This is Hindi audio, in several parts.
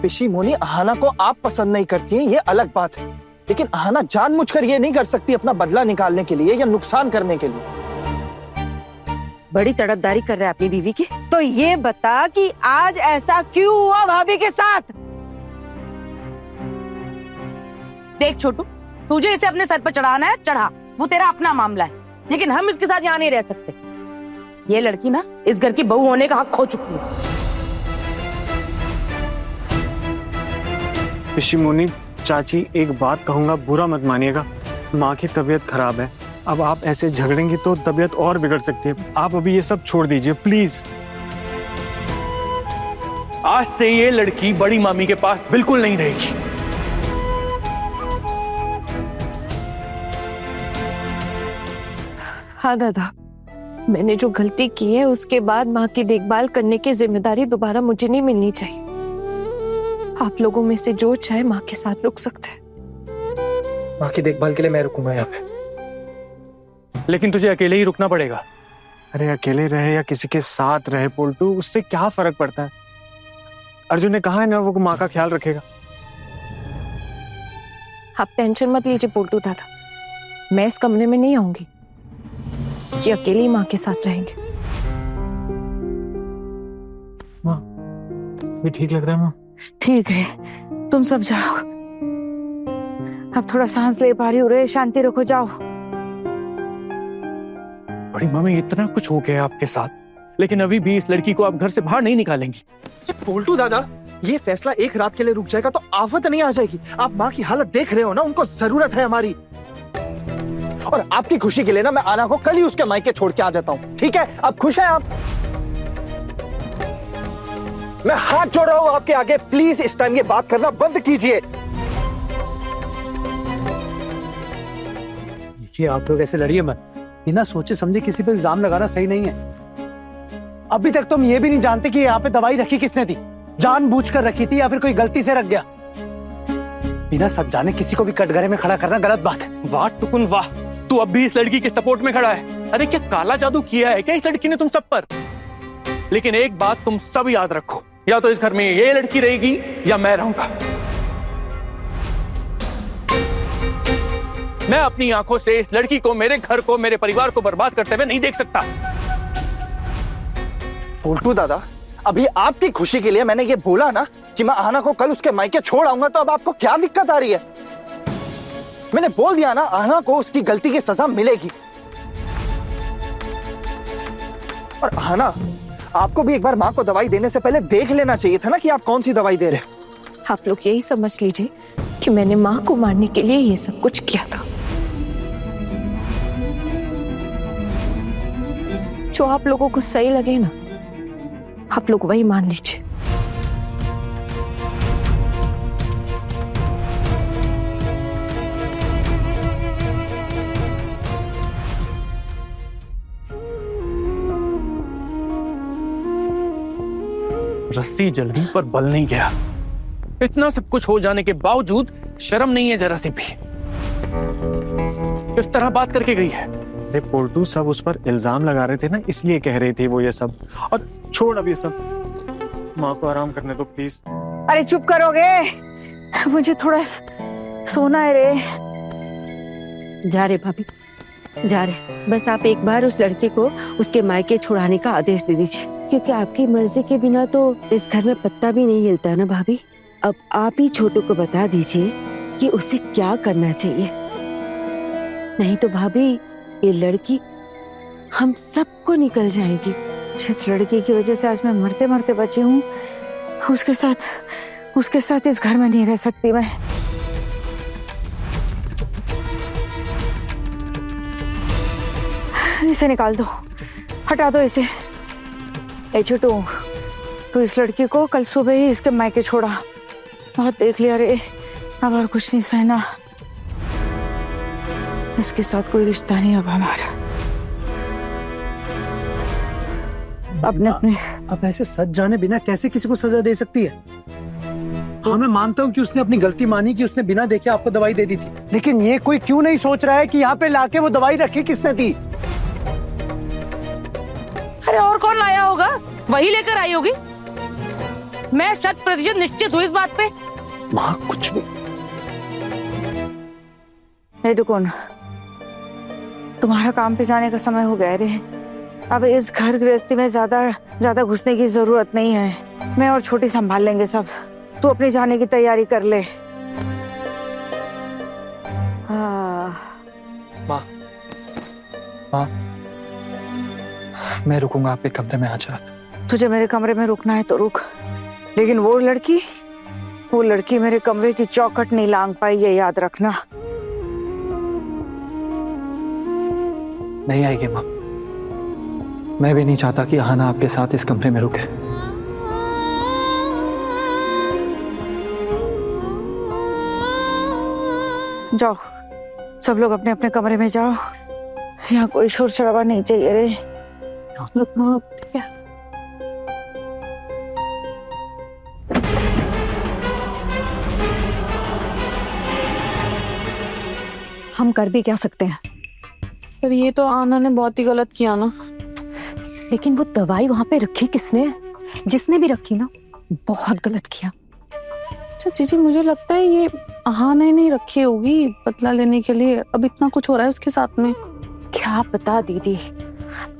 पिशी मोनी, अहाना को आप पसंद नहीं करती हैं, ये अलग बात है, लेकिन अहाना जानबूझकर ये नहीं कर सकती अपना बदला निकालने के लिए या नुकसान करने के लिए। बड़ी तड़पदारी कर रहा है अपनी बीवी की। तो ये बता कि आज ऐसा क्यों हुआ भाभी के साथ? देख छोटू, तुझे इसे अपने सर पर चढ़ाना है चढ़ा, वो तेरा अपना मामला है, लेकिन हम इसके साथ यहाँ नहीं रह सकते। ये लड़की ना इस घर की बहू होने का हक खो चुकी है। पिशी मोनी चाची, एक बात कहूंगा, बुरा मत मानिएगा, माँ की तबीयत खराब है, अब आप ऐसे झगड़ेंगी तो तबीयत और बिगड़ सकती है। आप अभी ये सब छोड़ दीजिए प्लीज। आज से ये लड़की बड़ी मामी के पास बिल्कुल नहीं रहेगी। हाँ दादा, मैंने जो गलती की है उसके बाद माँ की देखभाल करने की जिम्मेदारी दोबारा मुझे नहीं मिलनी चाहिए। आप लोगों में से जो चाहे माँ के साथ रुक सकते हैं। माँ की देखभाल के लिए मैं रुकूंगा यहाँ पे। लेकिन तुझे अकेले ही रुकना पड़ेगा। अरे अकेले रहे या किसी के साथ रहे पोल्टू, उससे क्या फर्क पड़ता है? अर्जुन ने कहा है ना वो माँ का ख्याल रखेगा। आप टेंशन मत लीजिए पोल्टू दादा, मैं इस कमरे में नहीं आऊंगी, ये अकेली माँ के साथ रहेंगे। माँ ये ठीक लग रहा है? माँ ठीक है, तुम सब जाओ, अब थोड़ा सांस ले पा रही हो रे, शांति रखो, जाओ। बड़ी मामी इतना कुछ हो गया आपके साथ, लेकिन अभी भी इस लड़की को आप घर से बाहर नहीं निकालेंगी। पोल्टू दादा, ये फैसला एक रात के लिए रुक जाएगा तो आफत नहीं आ जाएगी। आप माँ की हालत देख रहे हो ना, उनको जरूरत है हमारी। और आपकी खुशी के लिए ना मैं आना को कल ही उसके मायके छोड़ के आ जाता हूँ, ठीक है? आप खुश हैं? आप, मैं हाथ जोड़ रहा हूँ आपके आगे, प्लीज इस टाइम ये बात करना बंद कीजिए। देखिए आप लोग ऐसे लड़िए मत, बिना सोचे समझे किसी पे इल्जाम लगाना सही नहीं है। अभी तक तुम ये भी नहीं जानते कि यहाँ पे दवाई रखी किसने थी, जानबूझकर रखी थी या फिर कोई गलती से रख गया। बिना सब जाने किसी को भी कटघरे में खड़ा करना गलत बात है। वाह टुकुन वाह, तू अब भी इस लड़की के सपोर्ट में खड़ा है। अरे क्या काला जादू किया है क्या इस लड़की ने तुम सब पर? लेकिन एक बात तुम सब याद रखो, या तो इस घर में ये लड़की रहेगी या मैं रहूंगा। मैं अपनी आंखों से इस लड़की को, मेरे घर को, मेरे परिवार को बर्बाद करते हुए नहीं देख सकता। पोल्टू दादा, अभी आपकी खुशी के लिए मैंने ये बोला ना कि मैं आना को कल उसके मायके छोड़ आऊंगा, तो अब आपको क्या दिक्कत आ रही है? मैंने बोल दिया ना, आना को उसकी गलती की सजा मिलेगी। और आना, आपको भी एक बार माँ को दवाई देने से पहले देख लेना चाहिए था ना कि आप कौन सी दवाई दे रहे हैं। आप लोग यही समझ लीजिए कि मैंने माँ को मारने के लिए ये सब कुछ किया था। जो आप लोगों को सही लगे ना, आप लोग वही मान लीजिए। रस्सी जल गई पर बल नहीं गया। इतना सब कुछ हो जाने के बावजूद शर्म नहीं है जरा सी भी। किस तरह बात करके गई है। अरे पोल्टू, सब उस पर इल्जाम लगा रहे थे ना, इसलिए कह रही थी वो ये सब। और छोड़ अब ये सब, माँ को आराम करने दो प्लीज। अरे चुप करोगे, मुझे थोड़ा सोना है रे। जा रे भाभी, जा रहे, बस आप एक बार उस लड़के को उसके मायके छुड़ाने का आदेश दे दीजिए, क्योंकि आपकी मर्जी के बिना तो इस घर में पत्ता भी नहीं हिलता ना भाभी। अब आप ही छोटू को बता दीजिए कि उसे क्या करना चाहिए, नहीं तो भाभी ये लड़की हम सबको निकल जाएगी। जिस लड़की की वजह से आज मैं मरते मरते बची हूँ, उसके साथ इस घर में नहीं रह सकती मैं। इसे निकाल दो, हटा दो इसे। ए छोटू, तू इस लड़की को कल सुबह ही इसके मायके छोड़ा। बहुत देख लिया रे, अब और कुछ नहीं सहना। इसके साथ कोई रिश्ता नहीं अब हमारा। अपने अब ऐसे सच जाने बिना कैसे किसी को सजा दे सकती है? हाँ मैं मानता हूँ कि उसने अपनी गलती मानी कि उसने बिना देखे आपको दवाई दे दी थी, लेकिन ये कोई क्यों नहीं सोच रहा है कि यहाँ पे लाके वो दवाई रखी किसने थी? अरे और कौन लाया होगा? वही लेकर आई होगी। मैं 100% निश्चित हूँ इस बात पे। माँ कुछ भी। कौन तुम्हारा काम पे जाने का समय हो गया रे। अब इस घर गृहस्थी में ज्यादा घुसने की जरूरत नहीं है। मैं और छोटी संभाल लेंगे सब। तू अपने जाने की तैयारी कर ले। माँ मैं रुकूंगा, आपके कमरे में आ जा। तुझे मेरे कमरे में रुकना है तो रुक, लेकिन वो लड़की मेरे कमरे की चौखट नहीं लांग पाई, ये याद रखना। नहीं आएगी माँ। मैं भी नहीं चाहता कि आहाना आपके साथ इस कमरे में रुके। जाओ सब लोग अपने अपने कमरे में जाओ। यहाँ कोई शोर शराबा नहीं चाहिए रे। हम कर भी क्या सकते हैं? पर ये तो आना ने बहुत ही गलत किया ना। लेकिन वो दवाई वहां पे रखी किसने? जिसने भी रखी ना, बहुत गलत किया। अच्छा जीजी, मुझे लगता है ये आहाना ने नहीं रखी होगी बदला लेने के लिए। अब इतना कुछ हो रहा है उसके साथ में। क्या पता दीदी,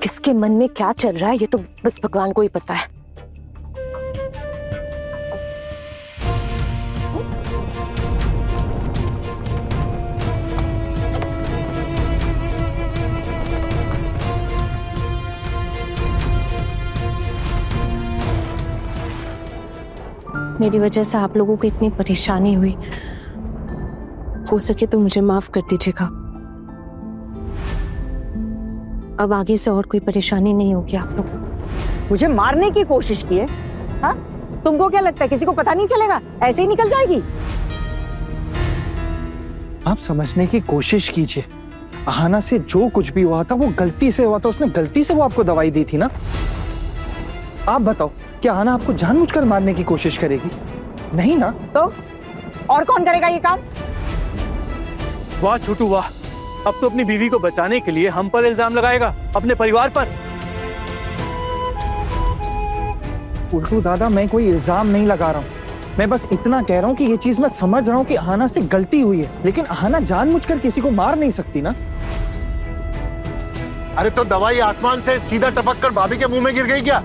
किसके मन में क्या चल रहा है, ये तो बस भगवान को ही पता है। मेरी वजह से आप लोगों को इतनी परेशानी हुई, हो सके तो मुझे माफ कर दीजिएगा। अब आगे से और कोई परेशानी नहीं होगी आप लोगों को। मुझे मारने की कोशिश की है? हाँ, तुमको क्या लगता है किसी को पता नहीं चलेगा? ऐसे ही निकल जाएगी? आप समझने की कोशिश कीजिए। आहाना से जो कुछ भी हुआ था वो गलती से हुआ था। उसने गलती से वो आपको दवाई दी थी ना। आप बताओ, क्या आहाना आपको जानबूझकर मारने की कोशिश करेगी? नहीं ना। तो और कौन करेगा ये काम? वाह छोटू वाह, अब तो अपनी बीवी को बचाने के लिए हम पर इल्जाम लगाएगा, अपने परिवार पर। उल्टू दादा, मैं कोई इल्जाम नहीं लगा रहा हूँ। मैं बस इतना कह रहा हूँ कि ये चीज मैं समझ रहा हूँ कि आहाना से गलती हुई है, लेकिन आहाना जानबूझकर किसी को मार नहीं सकती ना। अरे तो दवाई आसमान से सीधा टपक कर भाभी के मुंह में गिर गई क्या?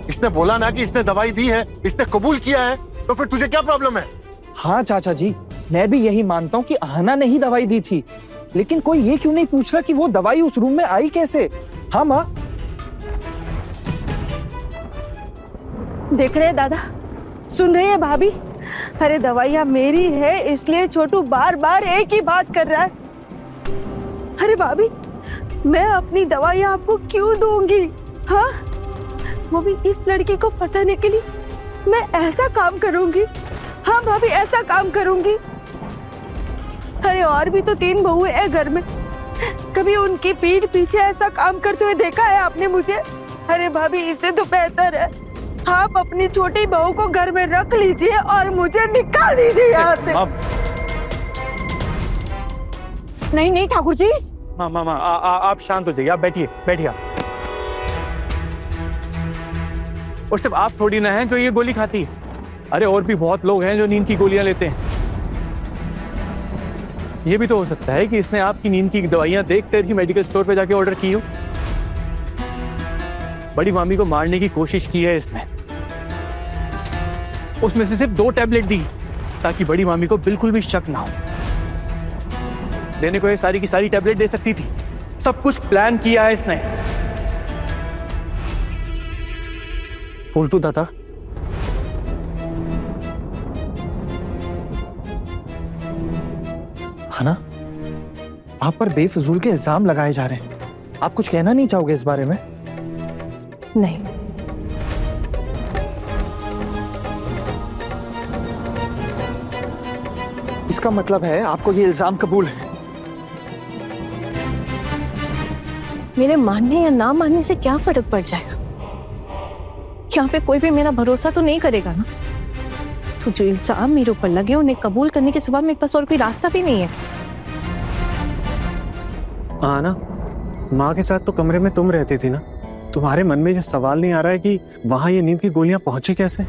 इसने बोला ना कि इसने दवाई दी है, इसने कबूल किया है, तो फिर तुझे क्या प्रॉब्लम है? हाँ चाचा जी, मैं भी यही मानता हूँ कि आहाना ने ही दवाई दी थी, लेकिन कोई ये क्यों नहीं पूछ रहा कि वो दवाई उस रूम में आई कैसे? हाँ माँ। देख रहे हैं दादा, सुन रही है भाभी? अरे दवाइयाँ मेरी है, इसलिए छोटू बार बार एक ही बात कर रहा है। अरे भाभी, मैं अपनी दवाइयाँ आपको क्यों दूंगी? हाँ, वो भी इस लड़की को फंसाने के लिए मैं ऐसा काम करूंगी? हाँ भाभी, ऐसा काम करूंगी। अरे और भी तो 3 बहुएं हैं घर में, कभी उनकी पीठ पीछे ऐसा काम करते हुए देखा है आपने मुझे? अरे भाभी, इससे तो बेहतर है आप अपनी छोटी बहू को घर में रख लीजिए और मुझे निकाल दीजिए यहाँ से। नहीं नहीं ठाकुर जी। मामा आप शांत हो जाइए, आप बैठिए बैठिए। और सिर्फ आप थोड़ी ना हैं जो ये गोली खाती है। अरे और भी बहुत लोग हैं जो नींद की गोलियां लेते हैं। ये भी तो हो सकता है कि इसने आपकी नींद की दवाइयां देखकर ही मेडिकल स्टोर पे जाके ऑर्डर की हो। बड़ी मामी को मारने की कोशिश की है इसने। उसमें से सिर्फ 2 टैबलेट दी ताकि बड़ी मामी को बिल्कुल भी शक ना हो। देने को ये सारी की सारी टैबलेट दे सकती थी। सब कुछ प्लान किया है इसने। उल्टू दादा, है ना, आप पर बेफिजूल के इल्जाम लगाए जा रहे हैं। आप कुछ कहना नहीं चाहोगे इस बारे में? नहीं, इसका मतलब है आपको ये इल्जाम कबूल है? मेरे मानने या ना मानने से क्या फर्क पड़ जाएगा? यहाँ पे कोई भी मेरा भरोसा तो नहीं करेगा ना। तो जो इल्जाम मेरे ऊपर लगे उन्हें कबूल करने के सिवा मेरे पास और कोई रास्ता भी नहीं है। आहाना, माँ के साथ तो कमरे में तुम रहती थी ना, तुम्हारे मन में ये सवाल नहीं आ रहा है कि वहां ये नींद की गोलियां पहुंची कैसे?